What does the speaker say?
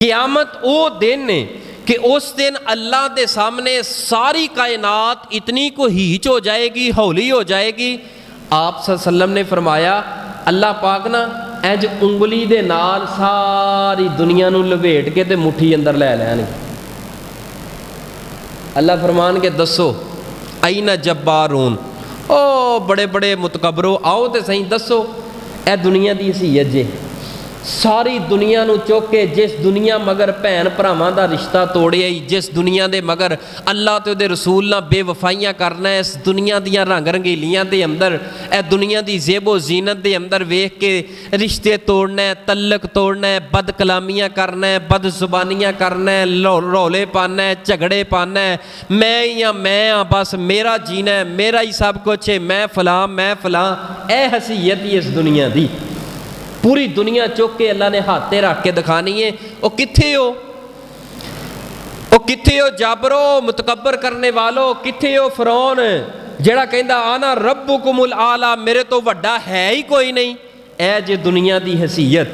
قیامت وہ دن ہے کہ اس دن اللہ دے سامنے ساری کائنات اتنی کو ہیچ ہو جائے گی، ہولی ہو جائے گی. آپ صلی اللہ علیہ وسلم نے فرمایا اللہ پاک نا انج انگلی دے نال ساری دنیا نو لپیٹ کے تے مٹھی اندر لے لین. اللہ فرمان کے دسو این جبارون، او بڑے بڑے متکبرو آؤ تے صحیح دسو اے دنیا دی حیثیت جے. ساری دنیا نو چوک کے جس دنیا مگر بھین بھراواں دا رشتہ توڑیا ہی، جس دنیا دے مگر اللہ تے دے رسول نہ بے وفائیاں کرنا ہے، اس دنیا دیاں رنگ رنگیلیاں دے اندر، اے دنیا دی زیب و زینت دے اندر ویکھ کے رشتے توڑنا ہے، تعلق توڑنا ہے، بد کلامیاں کرنا ہے، بد زبانیاں کرنا ہے، رولے پانا ہے، جھگڑے پانا ہے، میں یا میں ہاں بس میرا جینا ہے، میرا ہی سب کچھ ہے، میں فلاں میں فلاں. اے حیثیت ہی اس دنیا دی. پوری دنیا چوک کے اللہ نے ہاتھے رکھ کے دکھانی ہے. او کتھے ہو، او کتھے ہو جابرو متکبر کرنے والو، کتھے ہو فرعون جڑا کہندا آنا ربکم الاعلی، میرے تو وڈا ہے ہی کوئی نہیں. اے جے دنیا دی حیثیت.